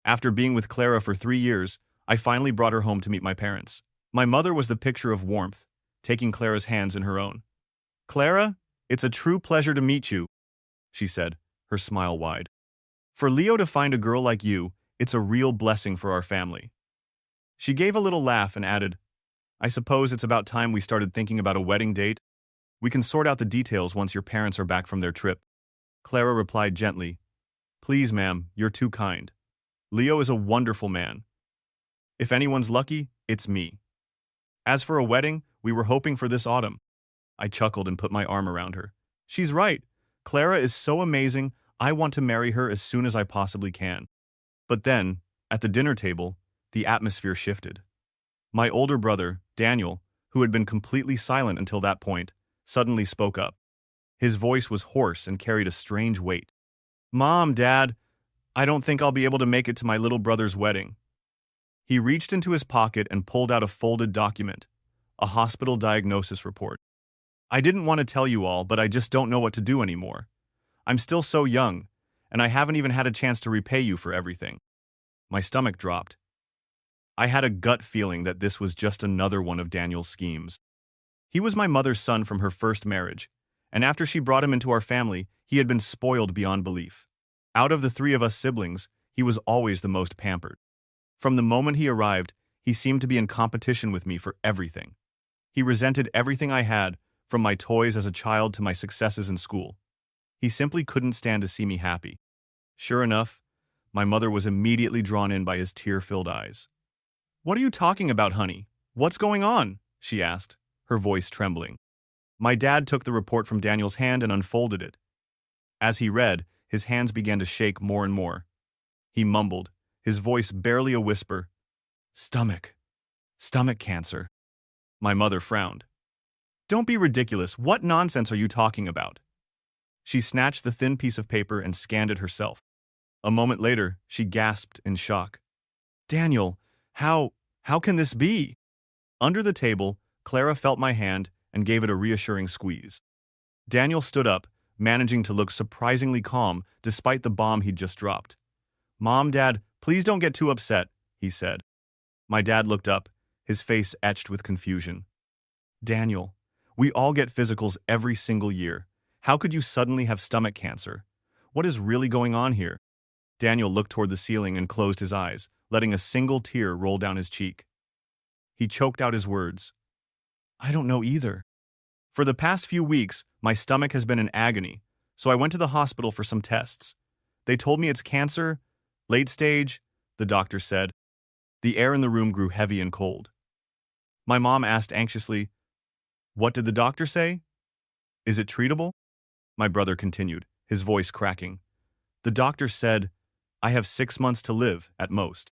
After being with Clara for 3 years, I finally brought her home to meet my parents. My mother was the picture of warmth, taking Clara's hands in her own. "Clara, it's a true pleasure to meet you," she said, her smile wide. "For Leo to find a girl like you, it's a real blessing for our family." She gave a little laugh and added, "I suppose it's about time we started thinking about a wedding date. We can sort out the details once your parents are back from their trip." Clara replied gently, "Please, ma'am, you're too kind. Leo is a wonderful man. If anyone's lucky, it's me. As for a wedding, we were hoping for this autumn." I chuckled and put my arm around her. "She's right. Clara is so amazing, I want to marry her as soon as I possibly can." But then, at the dinner table, the atmosphere shifted. My older brother, Daniel, who had been completely silent until that point, suddenly spoke up. His voice was hoarse and carried a strange weight. "Mom, Dad, I don't think I'll be able to make it to my little brother's wedding." He reached into his pocket and pulled out a folded document, a hospital diagnosis report. "I didn't want to tell you all, but I just don't know what to do anymore. I'm still so young, and I haven't even had a chance to repay you for everything." My stomach dropped. I had a gut feeling that this was just another one of Daniel's schemes. He was my mother's son from her first marriage, and after she brought him into our family, he had been spoiled beyond belief. Out of the three of us siblings, he was always the most pampered. From the moment he arrived, he seemed to be in competition with me for everything. He resented everything I had, from my toys as a child to my successes in school. He simply couldn't stand to see me happy. Sure enough, my mother was immediately drawn in by his tear-filled eyes. "What are you talking about, honey? What's going on?" she asked, her voice trembling. My dad took the report from Daniel's hand and unfolded it. As he read, his hands began to shake more and more. He mumbled, his voice barely a whisper, Stomach cancer." My mother frowned. "Don't be ridiculous. What nonsense are you talking about?" She snatched the thin piece of paper and scanned it herself. A moment later, she gasped in shock. "Daniel, how can this be?" Under the table, Clara felt my hand and gave it a reassuring squeeze. Daniel stood up, managing to look surprisingly calm despite the bomb he'd just dropped. "Mom, Dad, please don't get too upset," he said. My dad looked up, his face etched with confusion. "Daniel, we all get physicals every single year. How could you suddenly have stomach cancer? What is really going on here?" Daniel looked toward the ceiling and closed his eyes, letting a single tear roll down his cheek. He choked out his words. "I don't know either. For the past few weeks, my stomach has been in agony, so I went to the hospital for some tests. They told me it's cancer, late stage," the doctor said. The air in the room grew heavy and cold. My mom asked anxiously, "What did the doctor say? Is it treatable?" My brother continued, his voice cracking. "The doctor said, I have 6 months to live, at most."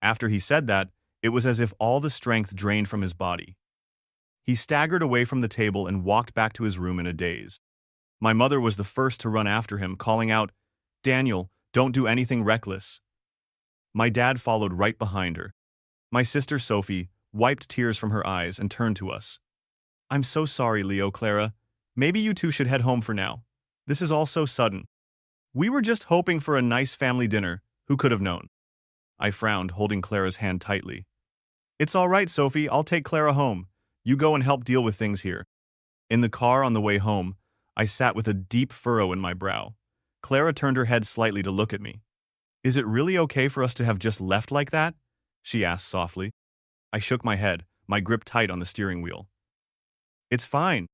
After he said that, it was as if all the strength drained from his body. He staggered away from the table and walked back to his room in a daze. My mother was the first to run after him, calling out, "Daniel, don't do anything reckless." My dad followed right behind her. My sister Sophie wiped tears from her eyes and turned to us. "I'm so sorry, Leo, Clara. Maybe you two should head home for now. This is all so sudden. We were just hoping for a nice family dinner. Who could have known?" I frowned, holding Clara's hand tightly. "It's all right, Sophie. I'll take Clara home. You go and help deal with things here." In the car on the way home, I sat with a deep furrow in my brow. Clara turned her head slightly to look at me. "Is it really okay for us to have just left like that?" she asked softly. I shook my head, my grip tight on the steering wheel. "It's fine.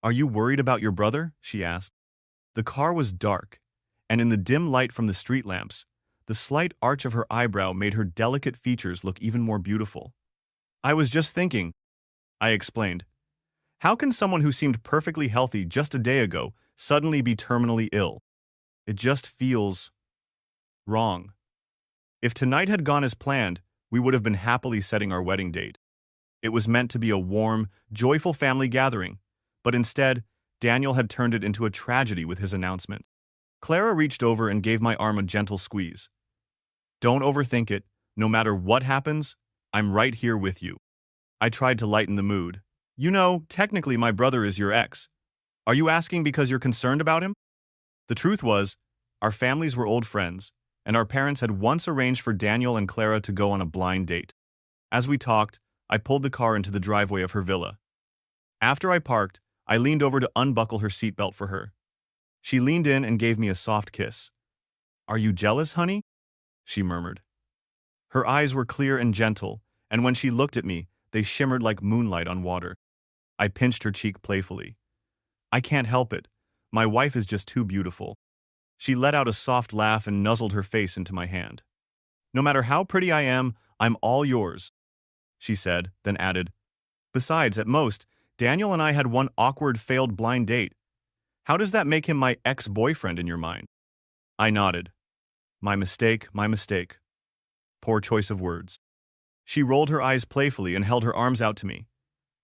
Are you worried about your brother?" she asked. The car was dark, and in the dim light from the street lamps, the slight arch of her eyebrow made her delicate features look even more beautiful. "I was just thinking," I explained. "How can someone who seemed perfectly healthy just a day ago suddenly be terminally ill? It just feels wrong." If tonight had gone as planned, we would have been happily setting our wedding date. It was meant to be a warm, joyful family gathering, but instead, Daniel had turned it into a tragedy with his announcement. Clara reached over and gave my arm a gentle squeeze. "Don't overthink it. No matter what happens, I'm right here with you." I tried to lighten the mood. "You know, technically my brother is your ex. Are you asking because you're concerned about him?" The truth was, our families were old friends, and our parents had once arranged for Daniel and Clara to go on a blind date. As we talked, I pulled the car into the driveway of her villa. After I parked, I leaned over to unbuckle her seatbelt for her. She leaned in and gave me a soft kiss. "Are you jealous, honey?" she murmured. Her eyes were clear and gentle, and when she looked at me, they shimmered like moonlight on water. I pinched her cheek playfully. "I can't help it. My wife is just too beautiful." She let out a soft laugh and nuzzled her face into my hand. "No matter how pretty I am, I'm all yours," she said, then added, "Besides, at most, Daniel and I had one awkward failed blind date. How does that make him my ex-boyfriend in your mind?" I nodded. My mistake, my mistake. Poor choice of words." She rolled her eyes playfully and held her arms out to me.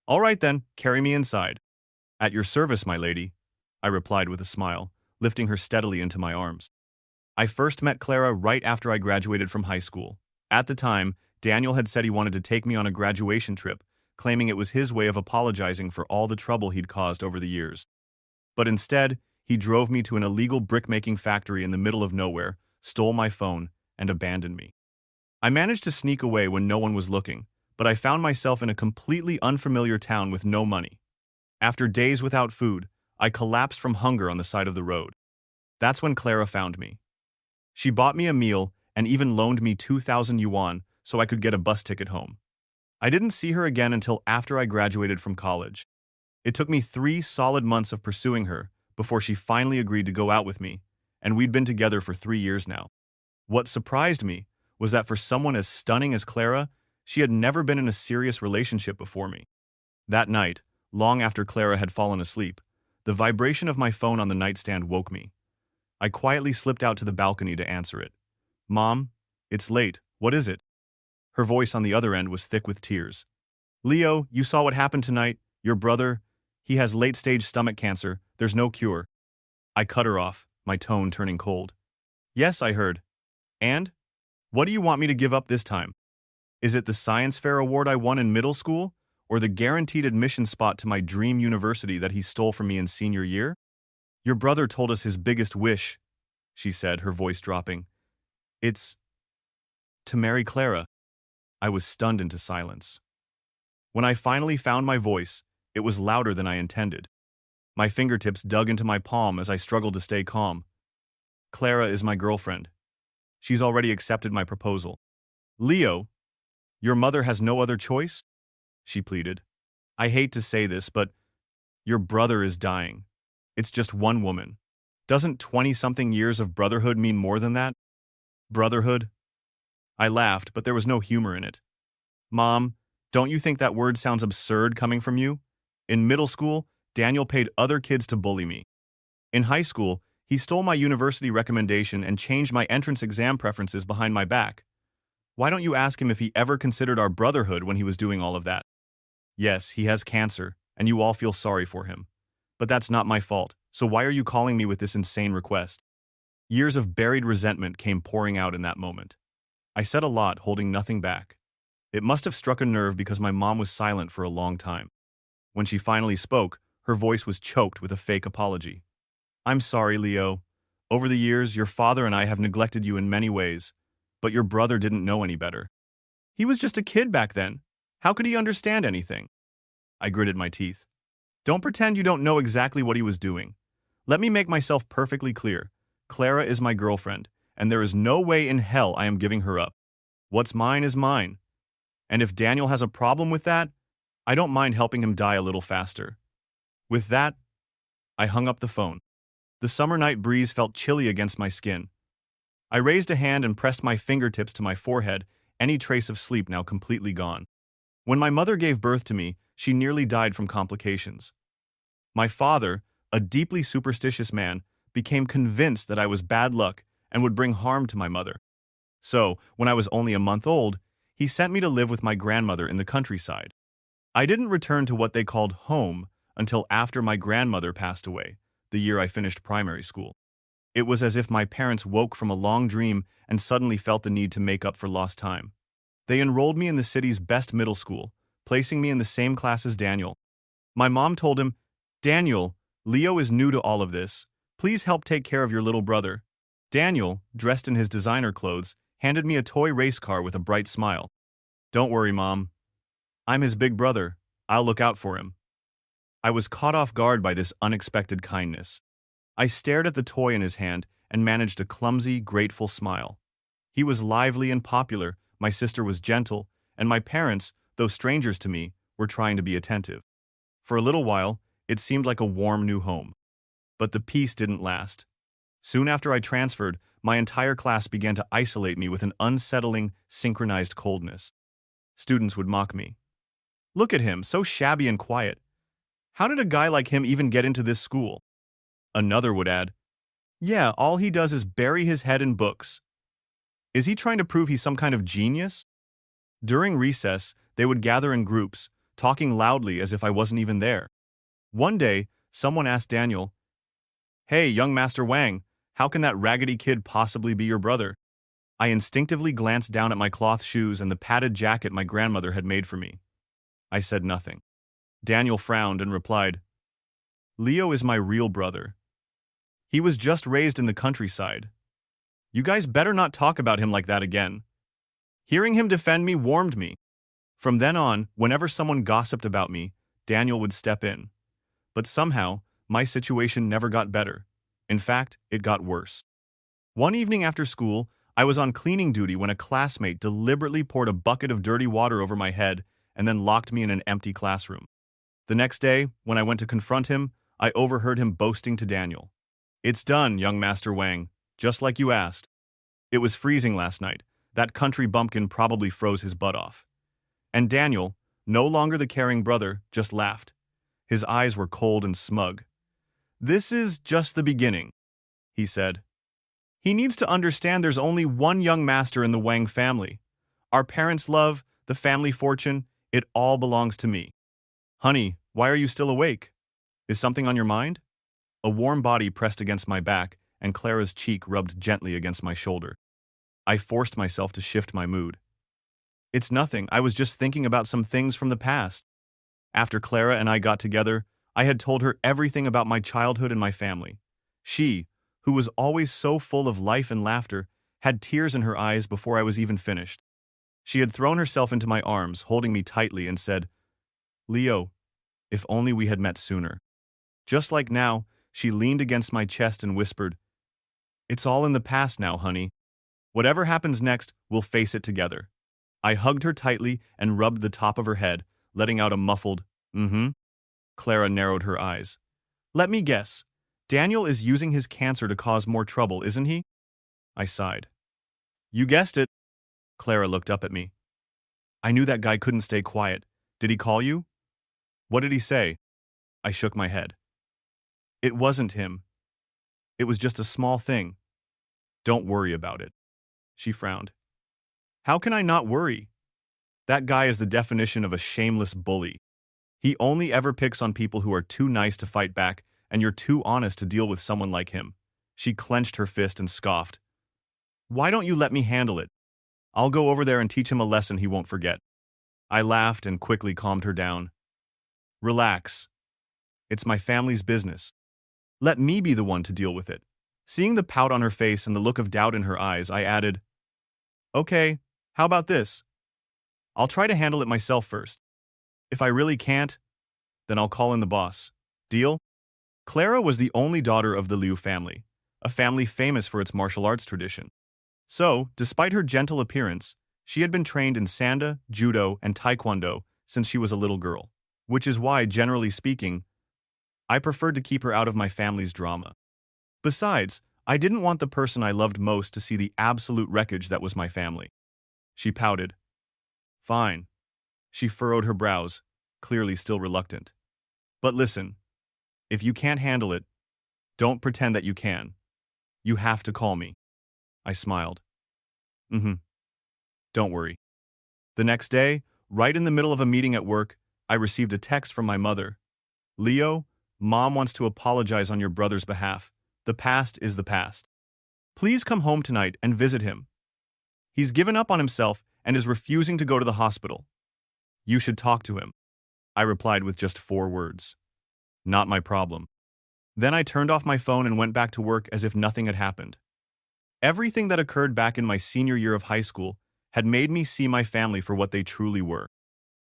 "All right then, carry me inside." "At your service, my lady," I replied with a smile, lifting her steadily into my arms. I first met Clara right after I graduated from high school. At the time, Daniel had said he wanted to take me on a graduation trip, claiming it was his way of apologizing for all the trouble he'd caused over the years. But instead, he drove me to an illegal brickmaking factory in the middle of nowhere, stole my phone, and abandoned me. I managed to sneak away when no one was looking, but I found myself in a completely unfamiliar town with no money. After days without food, I collapsed from hunger on the side of the road. That's when Clara found me. She bought me a meal and even loaned me 2,000 yuan so I could get a bus ticket home. I didn't see her again until after I graduated from college. It took me 3 solid months of pursuing her before she finally agreed to go out with me, and we'd been together for 3 years now. What surprised me was that for someone as stunning as Clara, she had never been in a serious relationship before me. That night, long after Clara had fallen asleep, the vibration of my phone on the nightstand woke me. I quietly slipped out to the balcony to answer it. "Mom, it's late. What is it?" Her voice on the other end was thick with tears. "Leo, you saw what happened tonight? Your brother, he has late-stage stomach cancer. There's no cure." I cut her off, my tone turning cold. "Yes, I heard. And? What do you want me to give up this time? Is it the science fair award I won in middle school, or the guaranteed admission spot to my dream university that he stole from me in senior year?" "Your brother told us his biggest wish," she said, her voice dropping. "It's to marry Clara." I was stunned into silence. When I finally found my voice, it was louder than I intended. My fingertips dug into my palm as I struggled to stay calm. "Clara is my girlfriend. She's already accepted my proposal." "Leo, your mother has no other choice?" she pleaded. "I hate to say this, but your brother is dying. It's just one woman. Doesn't 20-something years of brotherhood mean more than that?" "Brotherhood?" I laughed, but there was no humor in it. "Mom, don't you think that word sounds absurd coming from you? In middle school, Daniel paid other kids to bully me. In high school, he stole my university recommendation and changed my entrance exam preferences behind my back. Why don't you ask him if he ever considered our brotherhood when he was doing all of that? Yes, he has cancer, and you all feel sorry for him. But that's not my fault, so why are you calling me with this insane request?" Years of buried resentment came pouring out in that moment. I said a lot, holding nothing back. It must have struck a nerve because my mom was silent for a long time. When she finally spoke, her voice was choked with a fake apology. "I'm sorry, Leo. Over the years, your father and I have neglected you in many ways, but your brother didn't know any better. He was just a kid back then. How could he understand anything?" I gritted my teeth. "Don't pretend you don't know exactly what he was doing. Let me make myself perfectly clear. Clara is my girlfriend, and there is no way in hell I am giving her up. What's mine is mine. And if Daniel has a problem with that, I don't mind helping him die a little faster." With that, I hung up the phone. The summer night breeze felt chilly against my skin. I raised a hand and pressed my fingertips to my forehead, any trace of sleep now completely gone. When my mother gave birth to me, she nearly died from complications. My father, a deeply superstitious man, became convinced that I was bad luck and would bring harm to my mother. So, when I was only a month old, he sent me to live with my grandmother in the countryside. I didn't return to what they called home until after my grandmother passed away, the year I finished primary school. It was as if my parents woke from a long dream and suddenly felt the need to make up for lost time. They enrolled me in the city's best middle school, placing me in the same class as Daniel. My mom told him, "Daniel, Leo is new to all of this. Please help take care of your little brother." Daniel, dressed in his designer clothes, handed me a toy race car with a bright smile. Don't worry, Mom. I'm his big brother. I'll look out for him. I was caught off guard by this unexpected kindness. I stared at the toy in his hand and managed a clumsy, grateful smile. He was lively and popular, my sister was gentle, and my parents, though strangers to me, were trying to be attentive. For a little while, it seemed like a warm new home. But the peace didn't last. Soon after I transferred, my entire class began to isolate me with an unsettling, synchronized coldness. Students would mock me. Look at him, so shabby and quiet. How did a guy like him even get into this school? Another would add, yeah, all he does is bury his head in books. Is he trying to prove he's some kind of genius? During recess, they would gather in groups, talking loudly as if I wasn't even there. One day, someone asked Daniel, "Hey, young Master Wang, how can that raggedy kid possibly be your brother?" I instinctively glanced down at my cloth shoes and the padded jacket my grandmother had made for me. I said nothing. Daniel frowned and replied, "Leo is my real brother. He was just raised in the countryside. You guys better not talk about him like that again." Hearing him defend me warmed me. From then on, whenever someone gossiped about me, Daniel would step in. But somehow, my situation never got better. In fact, it got worse. One evening after school, I was on cleaning duty when a classmate deliberately poured a bucket of dirty water over my head and then locked me in an empty classroom. The next day, when I went to confront him, I overheard him boasting to Daniel. "It's done, young Master Wang, just like you asked. It was freezing last night. That country bumpkin probably froze his butt off." And Daniel, no longer the caring brother, just laughed. His eyes were cold and smug. "This is just the beginning," he said. "He needs to understand there's only one young master in the Wang family. Our parents' love, the family fortune, it all belongs to me. Honey, why are you still awake? Is something on your mind?" A warm body pressed against my back, and Clara's cheek rubbed gently against my shoulder. I forced myself to shift my mood. "It's nothing, I was just thinking about some things from the past." After Clara and I got together, I had told her everything about my childhood and my family. She, who was always so full of life and laughter, had tears in her eyes before I was even finished. She had thrown herself into my arms, holding me tightly, and said, "Leo, if only we had met sooner." Just like now, she leaned against my chest and whispered, "It's all in the past now, honey. Whatever happens next, we'll face it together." I hugged her tightly and rubbed the top of her head, letting out a muffled, "Mm-hmm." Clara narrowed her eyes. "Let me guess. Daniel is using his cancer to cause more trouble, isn't he?" I sighed. "You guessed it." Clara looked up at me. "I knew that guy couldn't stay quiet. Did he call you?" "What did he say?" I shook my head. "It wasn't him. It was just a small thing. Don't worry about it." She frowned. "How can I not worry? That guy is the definition of a shameless bully. He only ever picks on people who are too nice to fight back, and you're too honest to deal with someone like him." She clenched her fist and scoffed. "Why don't you let me handle it? I'll go over there and teach him a lesson he won't forget." I laughed and quickly calmed her down. "Relax. It's my family's business. Let me be the one to deal with it." Seeing the pout on her face and the look of doubt in her eyes, I added, "Okay, how about this? I'll try to handle it myself first. If I really can't, then I'll call in the boss. Deal?" Clara was the only daughter of the Liu family, a family famous for its martial arts tradition. So, despite her gentle appearance, she had been trained in sanda, judo, and taekwondo since she was a little girl, which is why, generally speaking, I preferred to keep her out of my family's drama. Besides, I didn't want the person I loved most to see the absolute wreckage that was my family. She pouted. "Fine." She furrowed her brows, clearly still reluctant. "But listen, if you can't handle it, don't pretend that you can. You have to call me." I smiled. "Mm-hmm. Don't worry." The next day, right in the middle of a meeting at work, I received a text from my mother. "Leo, Mom wants to apologize on your brother's behalf. The past is the past. Please come home tonight and visit him. He's given up on himself and is refusing to go to the hospital. You should talk to him." I replied with just 4 words. "Not my problem." Then I turned off my phone and went back to work as if nothing had happened. Everything that occurred back in my senior year of high school had made me see my family for what they truly were.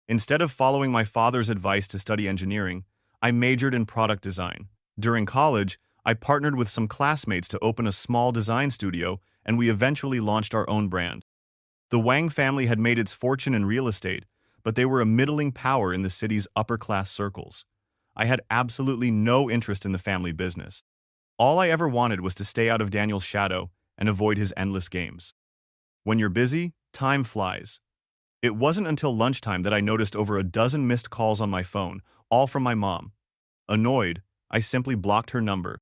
Instead of following my father's advice to study engineering, I majored in product design. During college, I partnered with some classmates to open a small design studio, and we eventually launched our own brand. The Wang family had made its fortune in real estate, but they were a middling power in the city's upper-class circles. I had absolutely no interest in the family business. All I ever wanted was to stay out of Daniel's shadow and avoid his endless games. When you're busy, time flies. It wasn't until lunchtime that I noticed over a dozen missed calls on my phone, all from my mom. Annoyed, I simply blocked her number.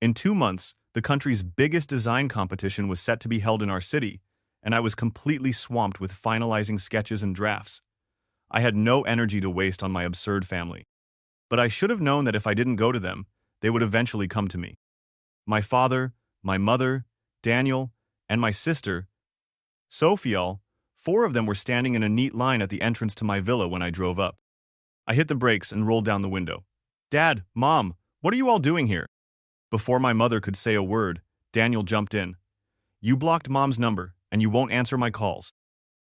In 2 months, the country's biggest design competition was set to be held in our city, and I was completely swamped with finalizing sketches and drafts. I had no energy to waste on my absurd family. But I should have known that if I didn't go to them, they would eventually come to me. My father, my mother, Daniel, and my sister, Sophie, all 4 of them were standing in a neat line at the entrance to my villa when I drove up. I hit the brakes and rolled down the window. "Dad, Mom, what are you all doing here?" Before my mother could say a word, Daniel jumped in. "You blocked Mom's number, and you won't answer my calls.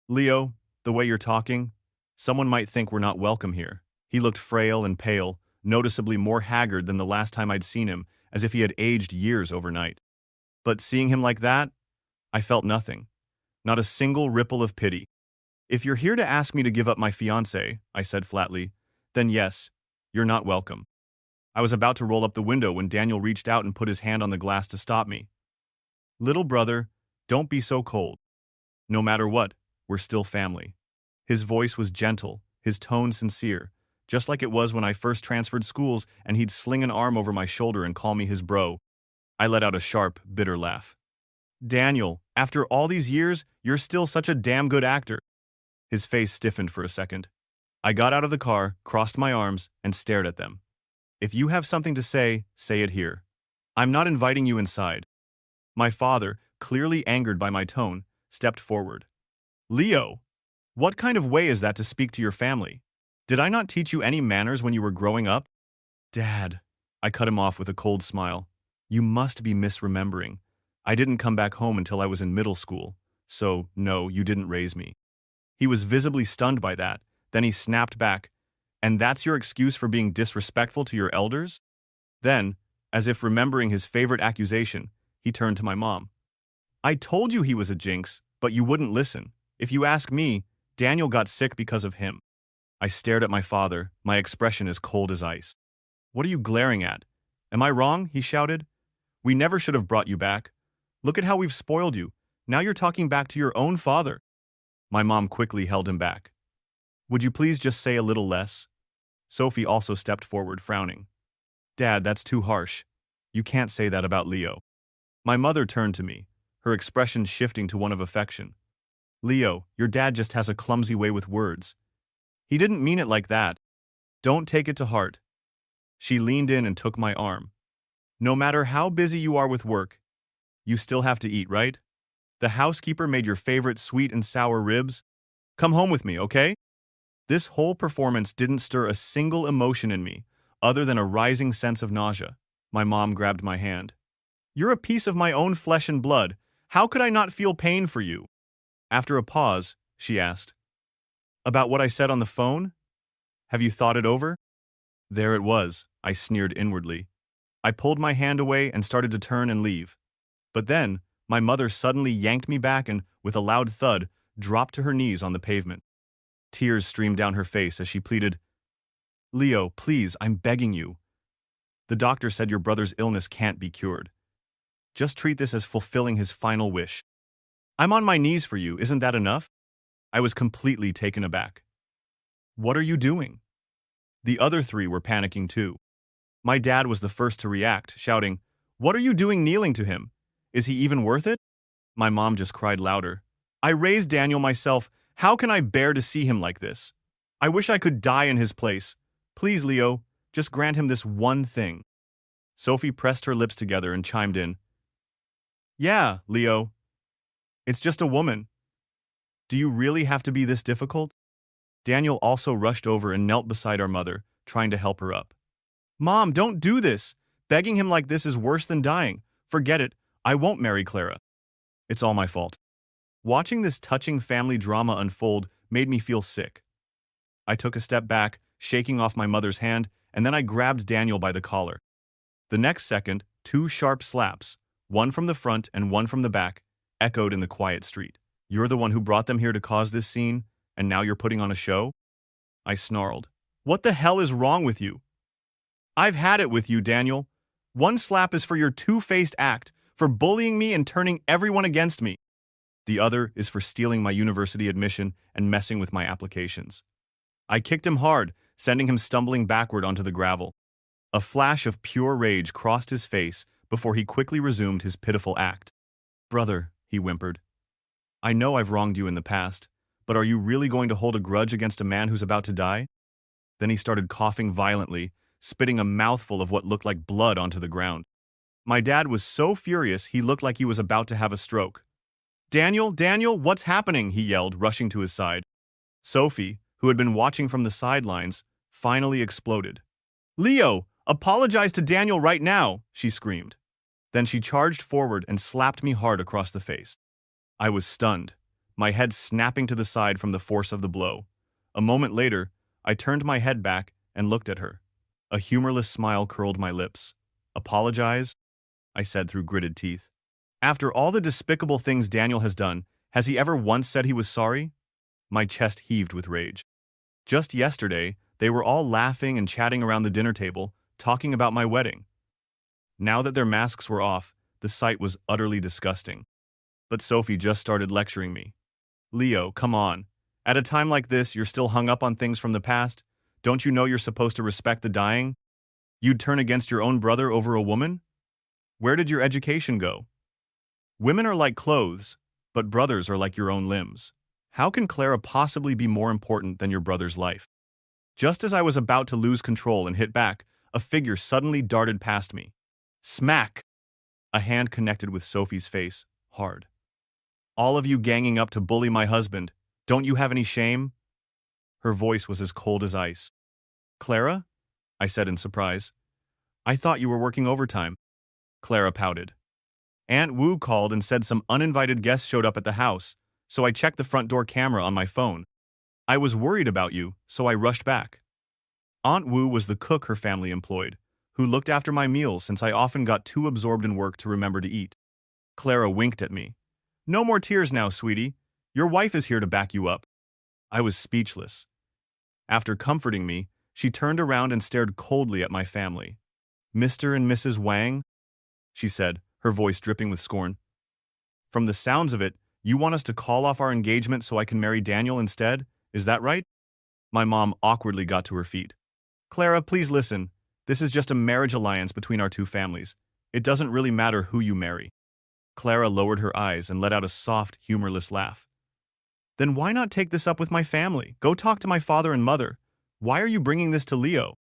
Leo, the way you're talking, someone might think we're not welcome here." He looked frail and pale, noticeably more haggard than the last time I'd seen him, as if he had aged years overnight. But seeing him like that, I felt nothing. Not a single ripple of pity. "If you're here to ask me to give up my fiancé," I said flatly, "then yes, you're not welcome." I was about to roll up the window when Daniel reached out and put his hand on the glass to stop me. "Little brother, don't be so cold. No matter what, we're still family." His voice was gentle, his tone sincere, just like it was when I first transferred schools and he'd sling an arm over my shoulder and call me his bro. I let out a sharp, bitter laugh. "Daniel, after all these years, you're still such a damn good actor." His face stiffened for a second. I got out of the car, crossed my arms, and stared at them. "If you have something to say it here. I'm not inviting you inside." My father, clearly angered by my tone, stepped forward. "Leo, what kind of way is that to speak to your family? Did I not teach you any manners when you were growing up?" "Dad," I cut him off with a cold smile. "You must be misremembering. I didn't come back home until I was in middle school, so no, you didn't raise me." He was visibly stunned by that, then he snapped back. "And that's your excuse for being disrespectful to your elders?" Then, as if remembering his favorite accusation, he turned to my mom. "I told you he was a jinx, but you wouldn't listen. If you ask me, Daniel got sick because of him." I stared at my father, my expression as cold as ice. "What are you glaring at? Am I wrong?" he shouted. "We never should have brought you back. Look at how we've spoiled you. Now you're talking back to your own father." My mom quickly held him back. "Would you please just say a little less?" Sophie also stepped forward, frowning. "Dad, that's too harsh. You can't say that about Leo." My mother turned to me, her expression shifting to one of affection. "Leo, your dad just has a clumsy way with words. He didn't mean it like that. Don't take it to heart." She leaned in and took my arm. "No matter how busy you are with work, you still have to eat, right? The housekeeper made your favorite sweet and sour ribs. Come home with me, okay?" This whole performance didn't stir a single emotion in me, other than a rising sense of nausea. My mom grabbed my hand. "You're a piece of my own flesh and blood. How could I not feel pain for you?" After a pause, she asked, "About what I said on the phone? Have you thought it over?" There it was, I sneered inwardly. I pulled my hand away and started to turn and leave. But then, my mother suddenly yanked me back and, with a loud thud, dropped to her knees on the pavement. Tears streamed down her face as she pleaded, "Leo, please, I'm begging you. The doctor said your brother's illness can't be cured. Just treat this as fulfilling his final wish. I'm on my knees for you, isn't that enough?" I was completely taken aback. "What are you doing?" The other 3 were panicking too. My dad was the first to react, shouting, "What are you doing kneeling to him? Is he even worth it?" My mom just cried louder. "I raised Daniel myself. How can I bear to see him like this? I wish I could die in his place. Please, Leo, just grant him this one thing." Sophie pressed her lips together and chimed in. "Yeah, Leo. It's just a woman. Do you really have to be this difficult?" Daniel also rushed over and knelt beside our mother, trying to help her up. "Mom, don't do this. Begging him like this is worse than dying. Forget it. I won't marry Clara." It's all my fault. Watching this touching family drama unfold made me feel sick. I took a step back, shaking off my mother's hand, and then I grabbed Daniel by the collar. The next second, two sharp slaps, one from the front and one from the back, echoed in the quiet street. You're the one who brought them here to cause this scene, and now you're putting on a show? I snarled. What the hell is wrong with you? I've had it with you, Daniel. One slap is for your two-faced act, for bullying me and turning everyone against me. The other is for stealing my university admission and messing with my applications. I kicked him hard, sending him stumbling backward onto the gravel. A flash of pure rage crossed his face before he quickly resumed his pitiful act. Brother, he whimpered. I know I've wronged you in the past, but are you really going to hold a grudge against a man who's about to die? Then he started coughing violently, spitting a mouthful of what looked like blood onto the ground. My dad was so furious he looked like he was about to have a stroke. Daniel, what's happening? He yelled, rushing to his side. Sophie, who had been watching from the sidelines, finally exploded. Leo, apologize to Daniel right now, she screamed. Then she charged forward and slapped me hard across the face. I was stunned, my head snapping to the side from the force of the blow. A moment later, I turned my head back and looked at her. A humorless smile curled my lips. Apologize? I said through gritted teeth. After all the despicable things Daniel has done, has he ever once said he was sorry? My chest heaved with rage. Just yesterday, they were all laughing and chatting around the dinner table, talking about my wedding. Now that their masks were off, the sight was utterly disgusting. But Sophie just started lecturing me. Leo, come on. At a time like this, you're still hung up on things from the past? Don't you know you're supposed to respect the dying? You'd turn against your own brother over a woman? Where did your education go? Women are like clothes, but brothers are like your own limbs. How can Clara possibly be more important than your brother's life? Just as I was about to lose control and hit back, a figure suddenly darted past me. Smack! A hand connected with Sophie's face, hard. All of you ganging up to bully my husband. Don't you have any shame? Her voice was as cold as ice. Clara? I said in surprise. I thought you were working overtime. Clara pouted. Aunt Wu called and said some uninvited guests showed up at the house, so I checked the front door camera on my phone. I was worried about you, so I rushed back. Aunt Wu was the cook her family employed, who looked after my meals since I often got too absorbed in work to remember to eat. Clara winked at me. No more tears now, sweetie. Your wife is here to back you up. I was speechless. After comforting me, she turned around and stared coldly at my family. Mr. and Mrs. Wang? She said, her voice dripping with scorn. From the sounds of it, you want us to call off our engagement so I can marry Daniel instead? Is that right? My mom awkwardly got to her feet. Clara, please listen. This is just a marriage alliance between our two families. It doesn't really matter who you marry. Clara lowered her eyes and let out a soft, humorless laugh. Then why not take this up with my family? Go talk to my father and mother. Why are you bringing this to Leo?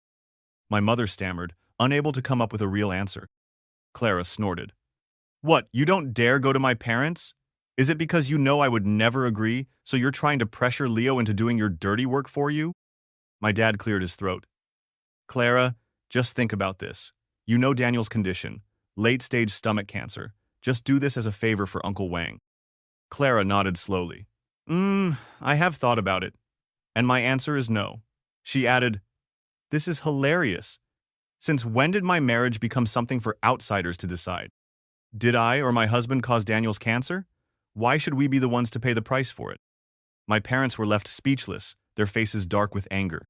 My mother stammered, unable to come up with a real answer. Clara snorted. What, you don't dare go to my parents? Is it because you know I would never agree, so you're trying to pressure Leo into doing your dirty work for you? My dad cleared his throat. Clara, just think about this. You know Daniel's condition, late-stage stomach cancer. Just do this as a favor for Uncle Wang. Clara nodded slowly. I have thought about it. And my answer is no. She added, This is hilarious. Since when did my marriage become something for outsiders to decide? Did I or my husband cause Daniel's cancer? Why should we be the ones to pay the price for it? My parents were left speechless, their faces dark with anger.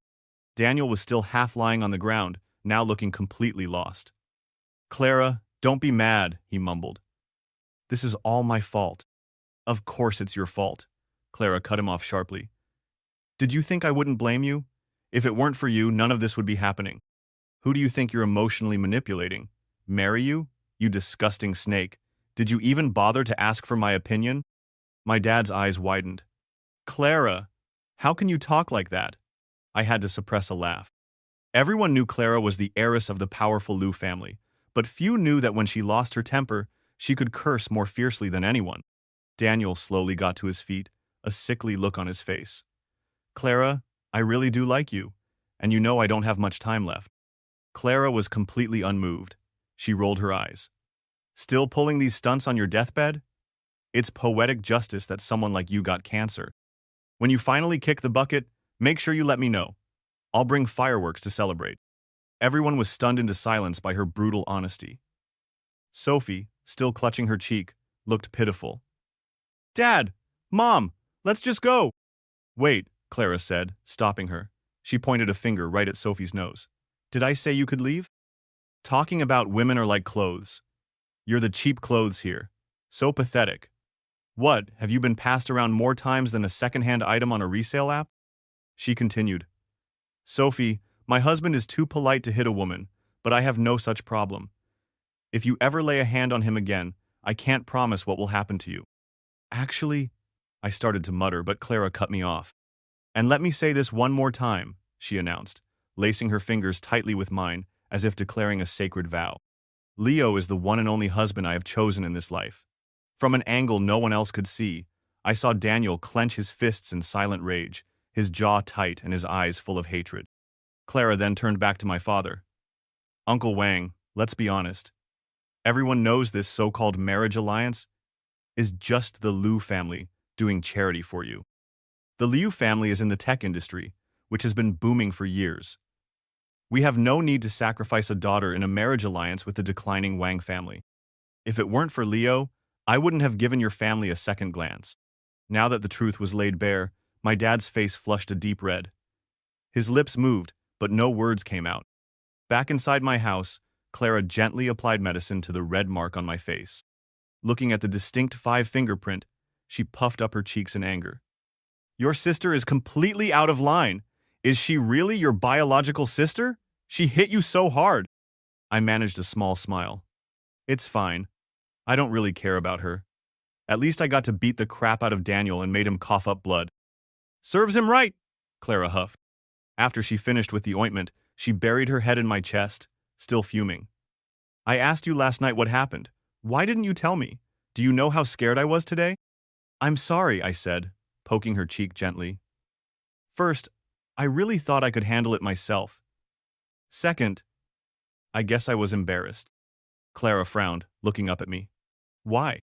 Daniel was still half lying on the ground, now looking completely lost. Clara, don't be mad, he mumbled. This is all my fault. Of course it's your fault. Clara cut him off sharply. Did you think I wouldn't blame you? If it weren't for you, none of this would be happening. Who do you think you're emotionally manipulating? Marry you? You disgusting snake. Did you even bother to ask for my opinion? My dad's eyes widened. Clara, how can you talk like that? I had to suppress a laugh. Everyone knew Clara was the heiress of the powerful Liu family, but few knew that when she lost her temper, she could curse more fiercely than anyone. Daniel slowly got to his feet, a sickly look on his face. Clara, I really do like you, and you know I don't have much time left. Clara was completely unmoved. She rolled her eyes. Still pulling these stunts on your deathbed? It's poetic justice that someone like you got cancer. When you finally kick the bucket, make sure you let me know. I'll bring fireworks to celebrate." Everyone was stunned into silence by her brutal honesty. Sophie, still clutching her cheek, looked pitiful. "Dad! Mom! Let's just go!" "Wait," Clara said, stopping her. She pointed a finger right at Sophie's nose. "Did I say you could leave? Talking about women are like clothes. You're the cheap clothes here. So pathetic. What, have you been passed around more times than a second-hand item on a resale app?" She continued. "Sophie, my husband is too polite to hit a woman, but I have no such problem. If you ever lay a hand on him again, I can't promise what will happen to you." "Actually," I started to mutter, but Clara cut me off. "And let me say this one more time," she announced, lacing her fingers tightly with mine, as if declaring a sacred vow. "Leo is the one and only husband I have chosen in this life." From an angle no one else could see, I saw Daniel clench his fists in silent rage, his jaw tight and his eyes full of hatred. Clara then turned back to my father. "Uncle Wang, let's be honest. Everyone knows this so-called marriage alliance is just the Liu family doing charity for you. The Liu family is in the tech industry, which has been booming for years. We have no need to sacrifice a daughter in a marriage alliance with the declining Wang family. If it weren't for Leo, I wouldn't have given your family a second glance." Now that the truth was laid bare, my dad's face flushed a deep red. His lips moved, but no words came out. Back inside my house, Clara gently applied medicine to the red mark on my face. Looking at the distinct 5-fingerprint, she puffed up her cheeks in anger. "Your sister is completely out of line. Is she really your biological sister? She hit you so hard." I managed a small smile. "It's fine. I don't really care about her. At least I got to beat the crap out of Daniel and made him cough up blood." "Serves him right," Clara huffed. After she finished with the ointment, she buried her head in my chest, still fuming. "I asked you last night what happened. Why didn't you tell me? Do you know how scared I was today?" "I'm sorry," I said, poking her cheek gently. "First, I really thought I could handle it myself. Second, I guess I was embarrassed." Clara frowned, looking up at me. "Why?"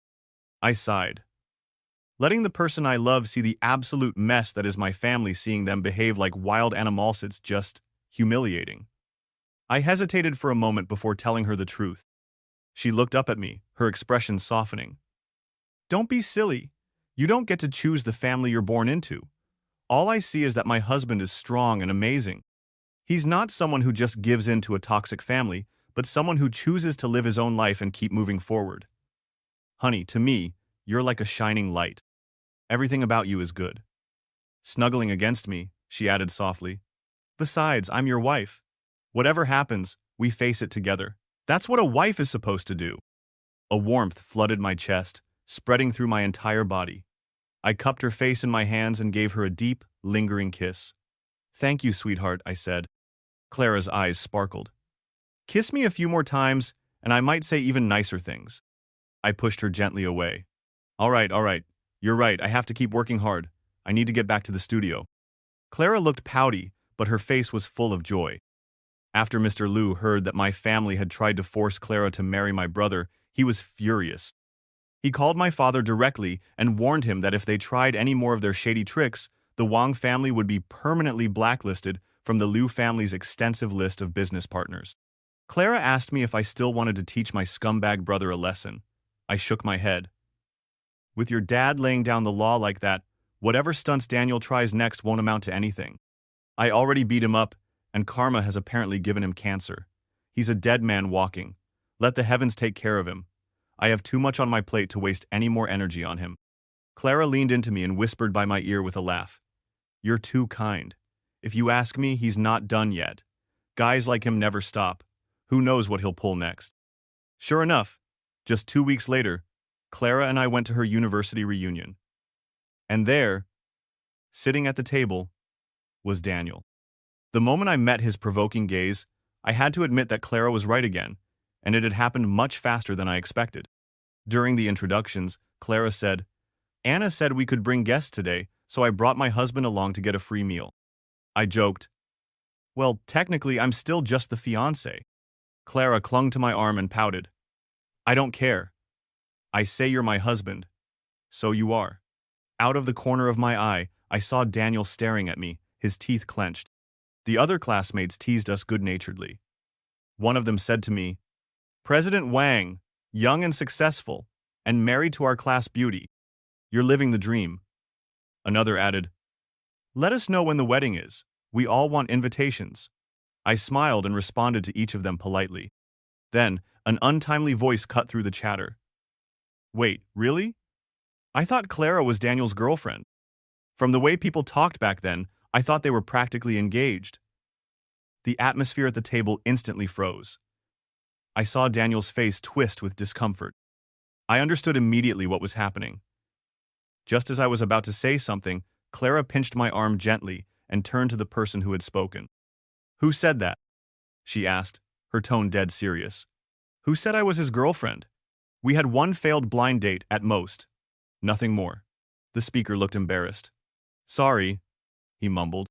I sighed. "Letting the person I love see the absolute mess that is my family, seeing them behave like wild animals, it's just humiliating." I hesitated for a moment before telling her the truth. She looked up at me, her expression softening. "Don't be silly. You don't get to choose the family you're born into. All I see is that my husband is strong and amazing. He's not someone who just gives in to a toxic family, but someone who chooses to live his own life and keep moving forward. Honey, to me, you're like a shining light. Everything about you is good." Snuggling against me, she added softly, "Besides, I'm your wife. Whatever happens, we face it together. That's what a wife is supposed to do." A warmth flooded my chest, spreading through my entire body. I cupped her face in my hands and gave her a deep, lingering kiss. "Thank you, sweetheart," I said. Clara's eyes sparkled. "Kiss me a few more times, and I might say even nicer things." I pushed her gently away. All right. You're right, I have to keep working hard. I need to get back to the studio." Clara looked pouty, but her face was full of joy. After Mr. Liu heard that my family had tried to force Clara to marry my brother, he was furious. He called my father directly and warned him that if they tried any more of their shady tricks, the Wang family would be permanently blacklisted from the Liu family's extensive list of business partners. Clara asked me if I still wanted to teach my scumbag brother a lesson. I shook my head. "With your dad laying down the law like that, whatever stunts Daniel tries next won't amount to anything. I already beat him up, and karma has apparently given him cancer. He's a dead man walking. Let the heavens take care of him. I have too much on my plate to waste any more energy on him." Clara leaned into me and whispered by my ear with a laugh. "You're too kind. If you ask me, he's not done yet. Guys like him never stop. Who knows what he'll pull next?" Sure enough, just 2 weeks later, Clara and I went to her university reunion. And there, sitting at the table, was Daniel. The moment I met his provoking gaze, I had to admit that Clara was right again, and it had happened much faster than I expected. During the introductions, Clara said, "Anna said we could bring guests today, so I brought my husband along to get a free meal." I joked, "Well, technically, I'm still just the fiancé." Clara clung to my arm and pouted. "I don't care. I say you're my husband. So you are. Out of the corner of my eye, I saw Daniel staring at me, his teeth clenched. The other classmates teased us good-naturedly. One of them said to me, "President Wang, young and successful, and married to our class beauty. You're living the dream." Another added, "Let us know when the wedding is. We all want invitations." I smiled and responded to each of them politely. Then, an untimely voice cut through the chatter. "Wait, really? I thought Clara was Daniel's girlfriend. From the way people talked back then, I thought they were practically engaged." The atmosphere at the table instantly froze. I saw Daniel's face twist with discomfort. I understood immediately what was happening. Just as I was about to say something, Clara pinched my arm gently and turned to the person who had spoken. "Who said that?" she asked, her tone dead serious. "Who said I was his girlfriend? We had one failed blind date at most. Nothing more." The speaker looked embarrassed. "Sorry," he mumbled.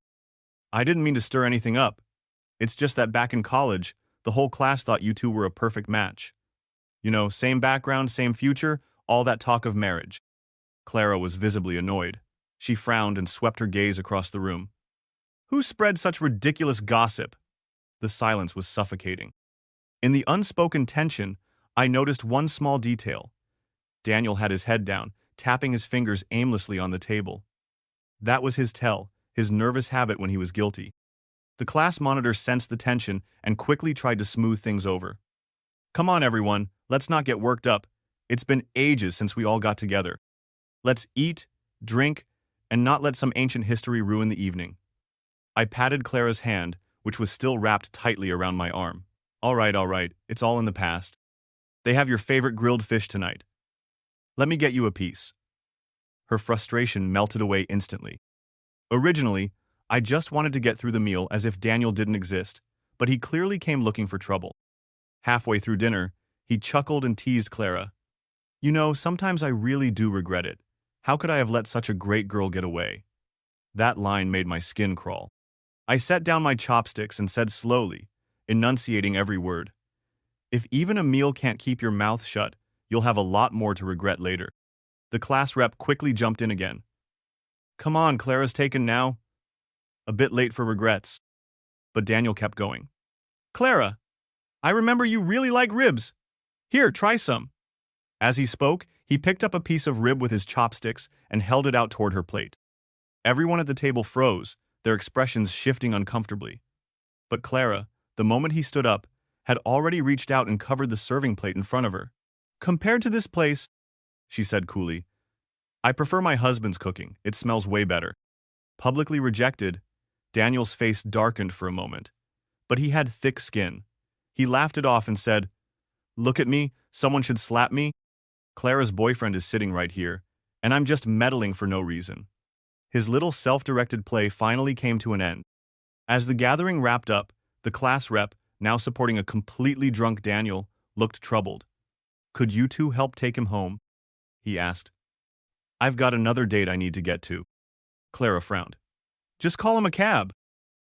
"I didn't mean to stir anything up. It's just that back in college, the whole class thought you two were a perfect match. You know, same background, same future, all that talk of marriage." Clara was visibly annoyed. She frowned and swept her gaze across the room. "Who spread such ridiculous gossip?" The silence was suffocating. In the unspoken tension, I noticed one small detail. Daniel had his head down, tapping his fingers aimlessly on the table. That was his tell, his nervous habit when he was guilty. The class monitor sensed the tension and quickly tried to smooth things over. "Come on, everyone, let's not get worked up. It's been ages since we all got together. Let's eat, drink, and not let some ancient history ruin the evening." I patted Clara's hand, which was still wrapped tightly around my arm. All right, it's all in the past. They have your favorite grilled fish tonight. Let me get you a piece." Her frustration melted away instantly. Originally, I just wanted to get through the meal as if Daniel didn't exist, but he clearly came looking for trouble. Halfway through dinner, he chuckled and teased Clara. "You know, sometimes I really do regret it. How could I have let such a great girl get away?" That line made my skin crawl. I set down my chopsticks and said slowly, enunciating every word, "If even a meal can't keep your mouth shut, you'll have a lot more to regret later." The class rep quickly jumped in again. "Come on, Clara's taken now. A bit late for regrets." But Daniel kept going. "Clara, I remember you really like ribs. Here, try some." As he spoke, he picked up a piece of rib with his chopsticks and held it out toward her plate. Everyone at the table froze, their expressions shifting uncomfortably. But Clara, the moment he stood up, had already reached out and covered the serving plate in front of her. "Compared to this place," she said coolly, "I prefer my husband's cooking. It smells way better." Publicly rejected, Daniel's face darkened for a moment. But he had thick skin. He laughed it off and said, "Look at me, someone should slap me. Clara's boyfriend is sitting right here, and I'm just meddling for no reason." His little self-directed play finally came to an end. As the gathering wrapped up, the class rep, now supporting a completely drunk Daniel, looked troubled. "Could you two help take him home?" he asked. "I've got another date I need to get to." Clara frowned. "Just call him a cab."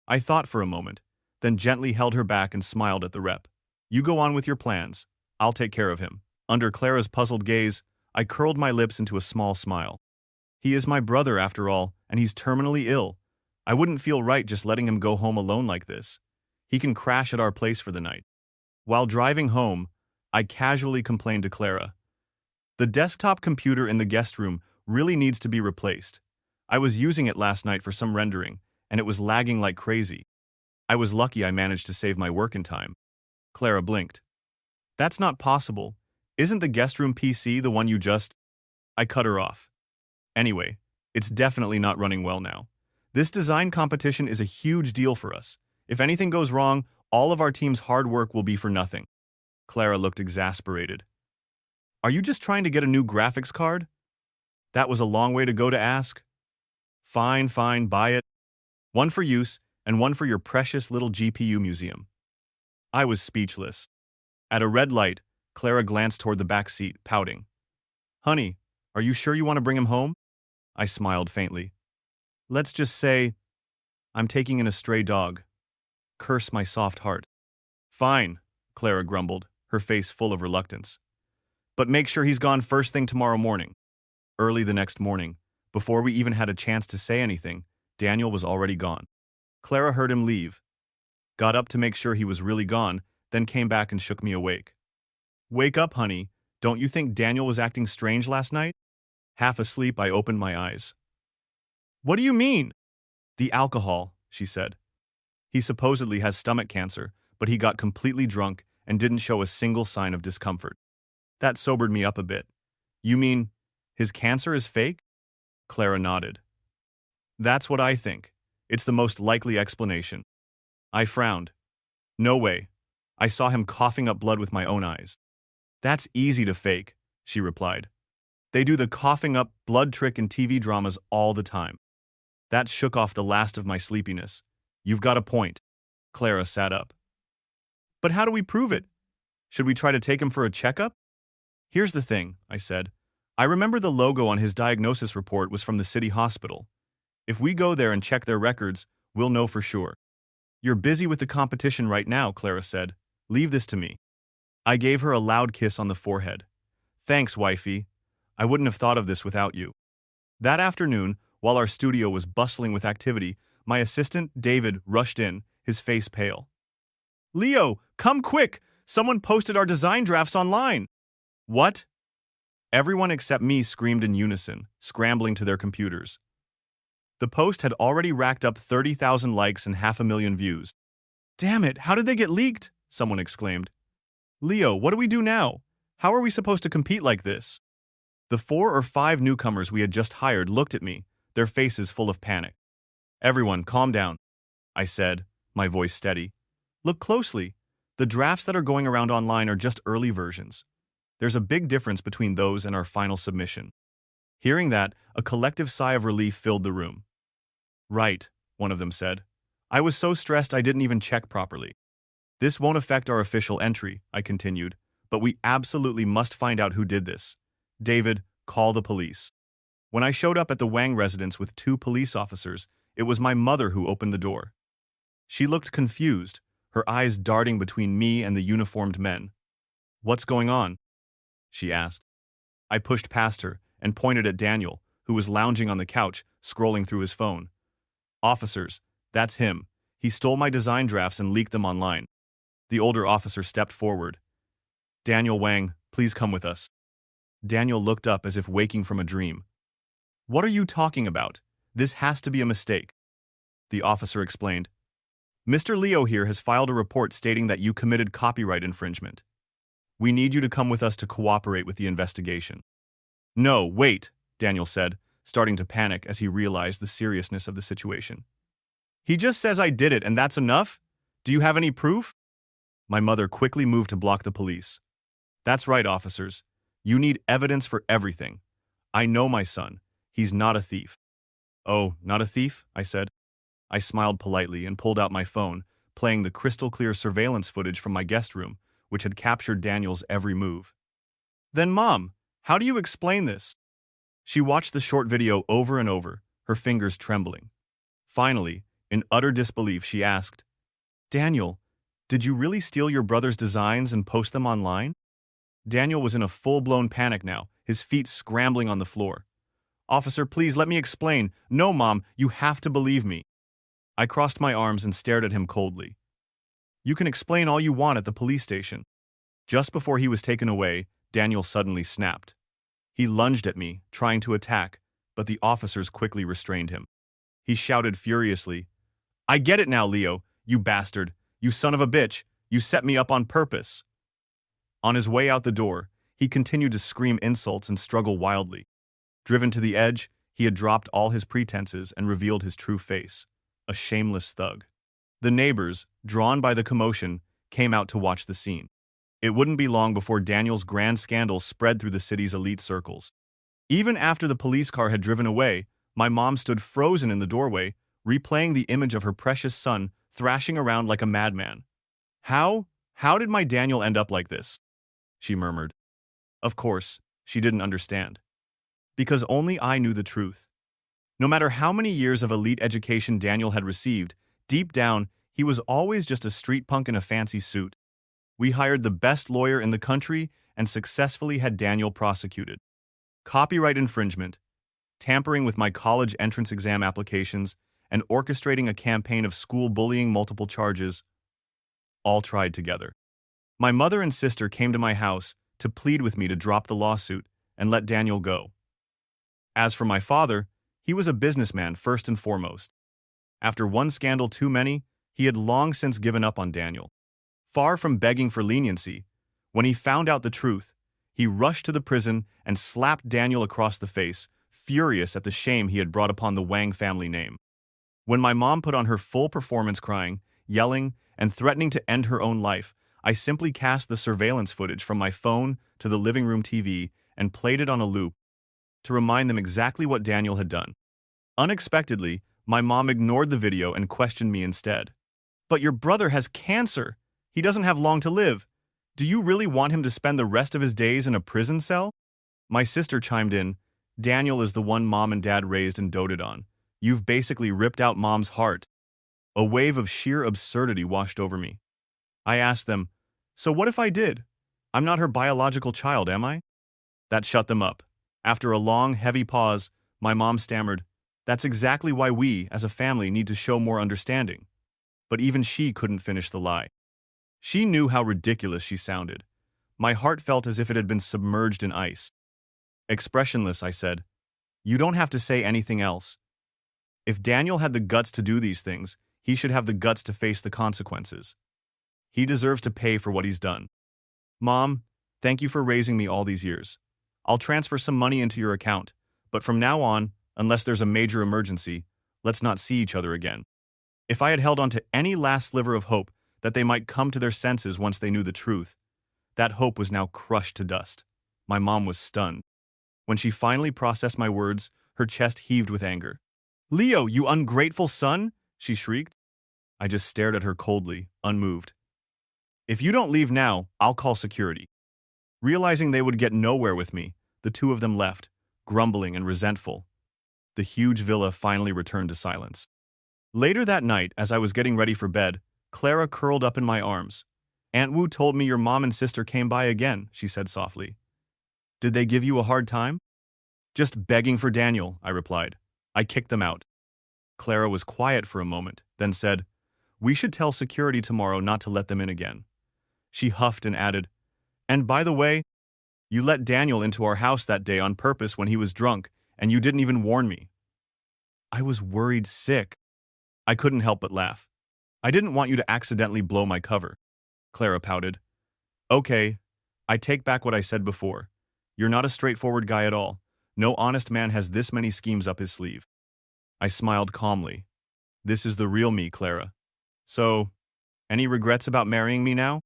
I thought for a moment, then gently held her back and smiled at the rep. "You go on with your plans. I'll take care of him." Under Clara's puzzled gaze, I curled my lips into a small smile. He is my brother after all, and he's terminally ill. I wouldn't feel right just letting him go home alone like this. He can crash at our place for the night. While driving home, I casually complained to Clara. "The desktop computer in the guest room really needs to be replaced. I was using it last night for some rendering, and it was lagging like crazy. I was lucky I managed to save my work in time." Clara blinked. "That's not possible. Isn't the guest room PC the one you just—" I cut her off. "Anyway, it's definitely not running well now. This design competition is a huge deal for us. If anything goes wrong, all of our team's hard work will be for nothing." Clara looked exasperated. "Are you just trying to get a new graphics card? That was a long way to go to ask." Fine, buy it. One for use, and one for your precious little GPU museum." I was speechless. At a red light, Clara glanced toward the back seat, pouting. "Honey, are you sure you want to bring him home?" I smiled faintly. "Let's just say I'm taking in a stray dog. Curse my soft heart." "Fine," Clara grumbled, her face full of reluctance. "But make sure he's gone first thing tomorrow morning." Early the next morning, before we even had a chance to say anything, Daniel was already gone. Clara heard him leave, got up to make sure he was really gone, then came back and shook me awake. "Wake up, honey. Don't you think Daniel was acting strange last night?" Half asleep, I opened my eyes. "What do you mean?" "The alcohol," she said. "He supposedly has stomach cancer, but he got completely drunk and didn't show a single sign of discomfort. That sobered me up a bit." "You mean his cancer is fake?" Clara nodded. "That's what I think. It's the most likely explanation." I frowned. "No way. I saw him coughing up blood with my own eyes." "That's easy to fake," she replied. "They do the coughing up blood trick in TV dramas all the time." That shook off the last of my sleepiness. "You've got a point." Clara sat up. "But how do we prove it? Should we try to take him for a checkup?" "Here's the thing," I said. "I remember the logo on his diagnosis report was from the city hospital. If we go there and check their records, we'll know for sure." "You're busy with the competition right now," Clara said. "Leave this to me." I gave her a loud kiss on the forehead. "Thanks, wifey. I wouldn't have thought of this without you." That afternoon, while our studio was bustling with activity, my assistant, David, rushed in, his face pale. "Leo, come quick! Someone posted our design drafts online." "What?" Everyone except me screamed in unison, scrambling to their computers. The post had already racked up 30,000 likes and 500,000 views. "Damn it, how did they get leaked?" someone exclaimed. "Leo, what do we do now? How are we supposed to compete like this?" The 4 or 5 newcomers we had just hired looked at me, their faces full of panic. "Everyone, calm down," I said, my voice steady. "Look closely. The drafts that are going around online are just early versions. There's a big difference between those and our final submission." Hearing that, a collective sigh of relief filled the room. "Right," one of them said. "I was so stressed I didn't even check properly." "This won't affect our official entry," I continued, "but we absolutely must find out who did this. David, call the police." When I showed up at the Wang residence with 2 police officers, it was my mother who opened the door. She looked confused, her eyes darting between me and the uniformed men. "What's going on?" she asked. I pushed past her and pointed at Daniel, who was lounging on the couch, scrolling through his phone. "Officers, that's him. He stole my design drafts and leaked them online." The older officer stepped forward. "Daniel Wang, please come with us." Daniel looked up as if waking from a dream. "What are you talking about? This has to be a mistake." The officer explained. "Mr. Leo here has filed a report stating that you committed copyright infringement. We need you to come with us to cooperate with the investigation." "No, wait," Daniel said, starting to panic as he realized the seriousness of the situation. "He just says I did it and that's enough? Do you have any proof?" My mother quickly moved to block the police. "That's right, officers. You need evidence for everything. I know my son. He's not a thief." "Oh, not a thief?" I said. I smiled politely and pulled out my phone, playing the crystal-clear surveillance footage from my guest room, which had captured Daniel's every move. "Then, Mom, how do you explain this?" She watched the short video over and over, her fingers trembling. Finally, in utter disbelief, she asked, "Daniel, did you really steal your brother's designs and post them online?" Daniel was in a full-blown panic now, his feet scrambling on the floor. "Officer, please let me explain. No, Mom, you have to believe me." I crossed my arms and stared at him coldly. "You can explain all you want at the police station." Just before he was taken away, Daniel suddenly snapped. He lunged at me, trying to attack, but the officers quickly restrained him. He shouted furiously, "I get it now, Leo, you bastard. You son of a bitch. You set me up on purpose." On his way out the door, he continued to scream insults and struggle wildly. Driven to the edge, he had dropped all his pretenses and revealed his true face, a shameless thug. The neighbors, drawn by the commotion, came out to watch the scene. It wouldn't be long before Daniel's grand scandal spread through the city's elite circles. Even after the police car had driven away, my mom stood frozen in the doorway, replaying the image of her precious son thrashing around like a madman. How did my Daniel end up like this?" she murmured. Of course, she didn't understand. Because only I knew the truth. No matter how many years of elite education Daniel had received, deep down, he was always just a street punk in a fancy suit. We hired the best lawyer in the country and successfully had Daniel prosecuted. copyright infringement, tampering with my college entrance exam applications, and orchestrating a campaign of school bullying, multiple charges, all tried together. My mother and sister came to my house to plead with me to drop the lawsuit and let Daniel go. As for my father, he was a businessman first and foremost. After one scandal too many, he had long since given up on Daniel. Far from begging for leniency, when he found out the truth, he rushed to the prison and slapped Daniel across the face, furious at the shame he had brought upon the Wang family name. When my mom put on her full performance crying, yelling, and threatening to end her own life, I simply cast the surveillance footage from my phone to the living room TV and played it on a loop to remind them exactly what Daniel had done. Unexpectedly, my mom ignored the video and questioned me instead. "But your brother has cancer. He doesn't have long to live. Do you really want him to spend the rest of his days in a prison cell?" My sister chimed in, "Daniel is the one mom and dad raised and doted on. You've basically ripped out mom's heart." A wave of sheer absurdity washed over me. I asked them, "So what if I did? I'm not her biological child, am I?" That shut them up. After a long, heavy pause, my mom stammered, "That's exactly why we, as a family, need to show more understanding." But even she couldn't finish the lie. She knew how ridiculous she sounded. My heart felt as if it had been submerged in ice. Expressionless, I said, "You don't have to say anything else. If Daniel had the guts to do these things, he should have the guts to face the consequences. He deserves to pay for what he's done. Mom, thank you for raising me all these years. I'll transfer some money into your account, but from now on, unless there's a major emergency, let's not see each other again." If I had held on to any last sliver of hope that they might come to their senses once they knew the truth, that hope was now crushed to dust. My mom was stunned. When she finally processed my words, her chest heaved with anger. "Leo, you ungrateful son!" she shrieked. I just stared at her coldly, unmoved. "If you don't leave now, I'll call security." Realizing they would get nowhere with me, the two of them left, grumbling and resentful. The huge villa finally returned to silence. Later that night, as I was getting ready for bed, Clara curled up in my arms. "Aunt Wu told me your mom and sister came by again," she said softly. "Did they give you a hard time?" "Just begging for Daniel," I replied. "I kicked them out." Clara was quiet for a moment, then said, "We should tell security tomorrow not to let them in again." She huffed and added, "And by the way, you let Daniel into our house that day on purpose when he was drunk, and you didn't even warn me." I was worried sick. I couldn't help but laugh. "I didn't want you to accidentally blow my cover." Clara pouted. "Okay, I take back what I said before. You're not a straightforward guy at all. No honest man has this many schemes up his sleeve." I smiled calmly. "This is the real me, Clara. So, any regrets about marrying me now?"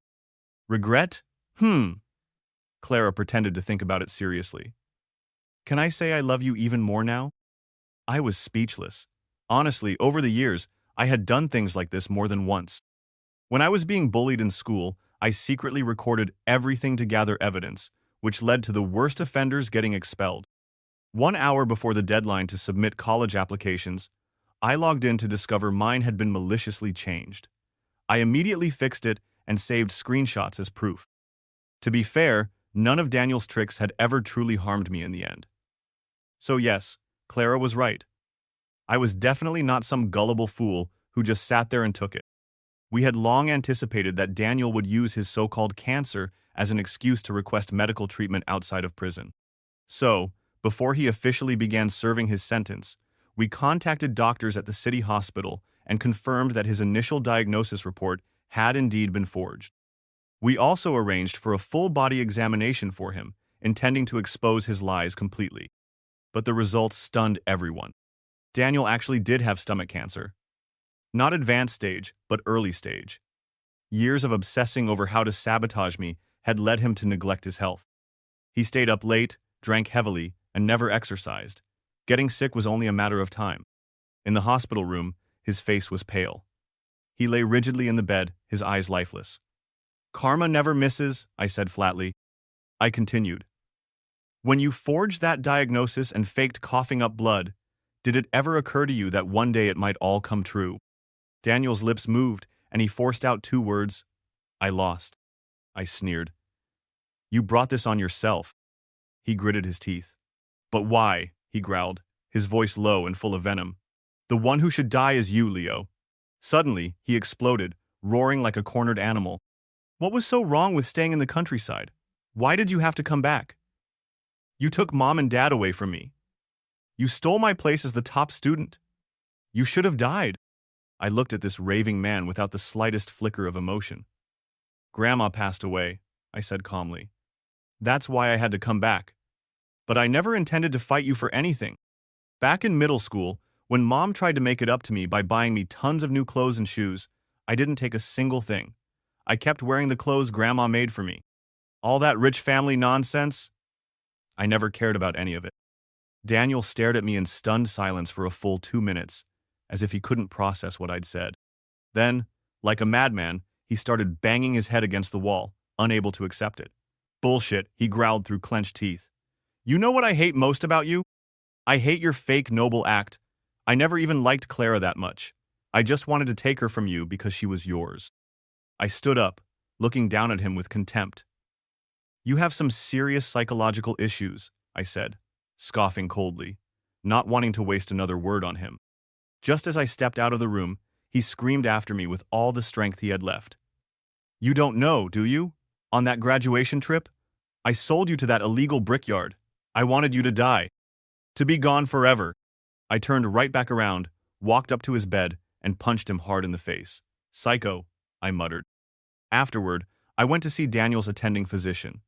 "Regret? Clara pretended to think about it seriously. "Can I say I love you even more now?" I was speechless. Honestly, over the years, I had done things like this more than once. When I was being bullied in school, I secretly recorded everything to gather evidence, which led to the worst offenders getting expelled. 1 hour before the deadline to submit college applications, I logged in to discover mine had been maliciously changed. I immediately fixed it and saved screenshots as proof. To be fair, none of Daniel's tricks had ever truly harmed me in the end. So yes, Clara was right. I was definitely not some gullible fool who just sat there and took it. We had long anticipated that Daniel would use his so-called cancer as an excuse to request medical treatment outside of prison. So, before he officially began serving his sentence, we contacted doctors at the city hospital and confirmed that his initial diagnosis report had indeed been forged. We also arranged for a full-body examination for him, intending to expose his lies completely. But the results stunned everyone. Daniel actually did have stomach cancer. Not advanced stage, but early stage. Years of obsessing over how to sabotage me had led him to neglect his health. He stayed up late, drank heavily, and never exercised. Getting sick was only a matter of time. In the hospital room, his face was pale. He lay rigidly in the bed, his eyes lifeless. "Karma never misses," I said flatly. I continued. "When you forged that diagnosis and faked coughing up blood, did it ever occur to you that one day it might all come true?" Daniel's lips moved, and he forced out 2 words. "I lost." I sneered. "You brought this on yourself." He gritted his teeth. But why? He growled, his voice low and full of venom. The one who should die is you, Leo. Suddenly, he exploded, roaring like a cornered animal. What was so wrong with staying in the countryside? Why did you have to come back? You took Mom and Dad away from me. You stole my place as the top student. You should have died. I looked at this raving man without the slightest flicker of emotion. Grandma passed away, I said calmly. That's why I had to come back. But I never intended to fight you for anything. Back in middle school, when Mom tried to make it up to me by buying me tons of new clothes and shoes, I didn't take a single thing. I kept wearing the clothes Grandma made for me. All that rich family nonsense? I never cared about any of it. Daniel stared at me in stunned silence for a full 2 minutes, as if he couldn't process what I'd said. Then, like a madman, he started banging his head against the wall, unable to accept it. Bullshit, he growled through clenched teeth. You know what I hate most about you? I hate your fake noble act. I never even liked Clara that much. I just wanted to take her from you because she was yours. I stood up, looking down at him with contempt. You have some serious psychological issues, I said, scoffing coldly, not wanting to waste another word on him. Just as I stepped out of the room, he screamed after me with all the strength he had left. You don't know, do you? On that graduation trip, I sold you to that illegal brickyard. I wanted you to die. To be gone forever. I turned right back around, walked up to his bed, and punched him hard in the face. Psycho, I muttered. Afterward, I went to see Daniel's attending physician.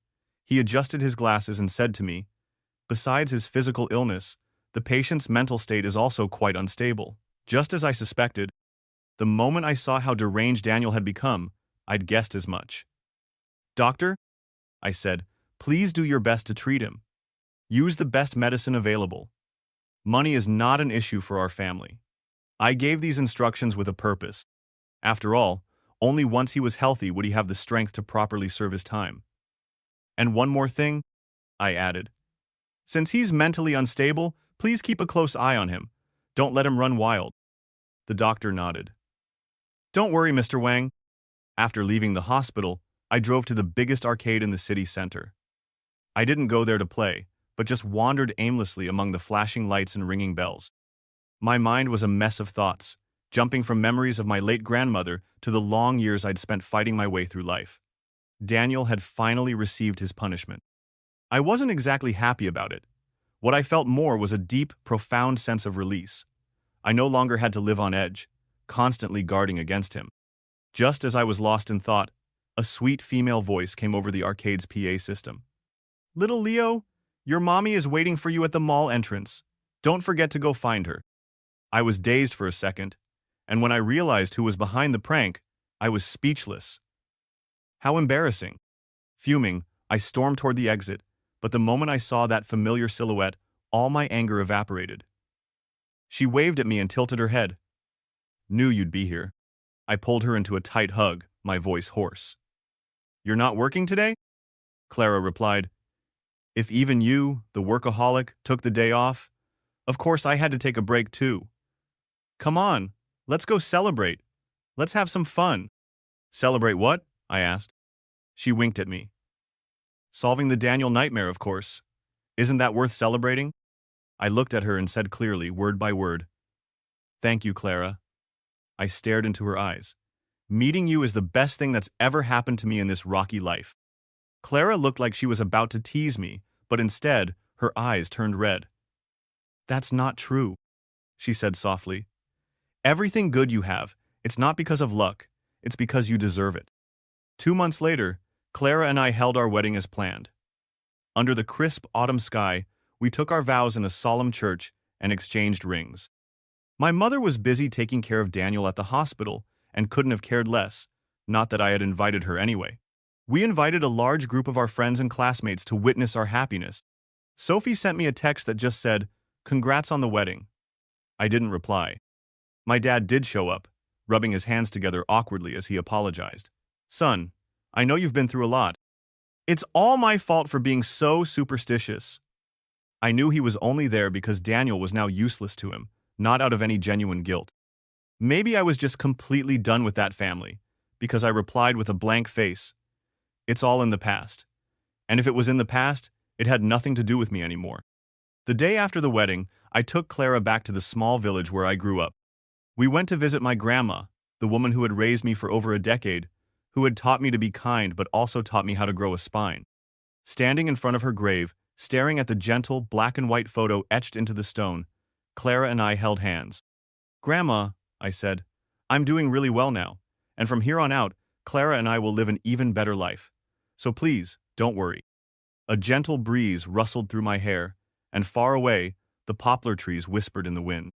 He adjusted his glasses and said to me, besides his physical illness, the patient's mental state is also quite unstable. Just as I suspected, the moment I saw how deranged Daniel had become, I'd guessed as much. Doctor, I said, please do your best to treat him. Use the best medicine available. Money is not an issue for our family. I gave these instructions with a purpose. After all, only once he was healthy would he have the strength to properly serve his time. And one more thing, I added. Since he's mentally unstable, please keep a close eye on him. Don't let him run wild. The doctor nodded. Don't worry, Mr. Wang. After leaving the hospital, I drove to the biggest arcade in the city center. I didn't go there to play, but just wandered aimlessly among the flashing lights and ringing bells. My mind was a mess of thoughts, jumping from memories of my late grandmother to the long years I'd spent fighting my way through life. Daniel had finally received his punishment. I wasn't exactly happy about it. What I felt more was a deep, profound sense of release. I no longer had to live on edge, constantly guarding against him. Just as I was lost in thought, a sweet female voice came over the arcade's PA system. Little Leo, your mommy is waiting for you at the mall entrance. Don't forget to go find her. I was dazed for a second, and when I realized who was behind the prank, I was speechless. How embarrassing. Fuming, I stormed toward the exit, but the moment I saw that familiar silhouette, all my anger evaporated. She waved at me and tilted her head. Knew you'd be here. I pulled her into a tight hug, my voice hoarse. You're not working today? Clara replied. If even you, the workaholic, took the day off, of course I had to take a break too. Come on, let's go celebrate. Let's have some fun. Celebrate what? I asked. She winked at me. Solving the Daniel nightmare, of course. Isn't that worth celebrating? I looked at her and said clearly, word by word. Thank you, Clara. I stared into her eyes. Meeting you is the best thing that's ever happened to me in this rocky life. Clara looked like she was about to tease me, but instead, her eyes turned red. That's not true, she said softly. Everything good you have, it's not because of luck, it's because you deserve it. 2 months later, Clara and I held our wedding as planned. Under the crisp autumn sky, we took our vows in a solemn church and exchanged rings. My mother was busy taking care of Daniel at the hospital and couldn't have cared less, not that I had invited her anyway. We invited a large group of our friends and classmates to witness our happiness. Sophie sent me a text that just said, "Congrats on the wedding." I didn't reply. My dad did show up, rubbing his hands together awkwardly as he apologized. Son, I know you've been through a lot. It's all my fault for being so superstitious. I knew he was only there because Daniel was now useless to him, not out of any genuine guilt. Maybe I was just completely done with that family, because I replied with a blank face. It's all in the past. And if it was in the past, it had nothing to do with me anymore. The day after the wedding, I took Clara back to the small village where I grew up. We went to visit my grandma, the woman who had raised me for over a decade, who had taught me to be kind but also taught me how to grow a spine. Standing in front of her grave, staring at the gentle black and white photo etched into the stone, Clara and I held hands. "Grandma," I said, "I'm doing really well now, and from here on out, Clara and I will live an even better life. So please, don't worry." A gentle breeze rustled through my hair, and far away, the poplar trees whispered in the wind.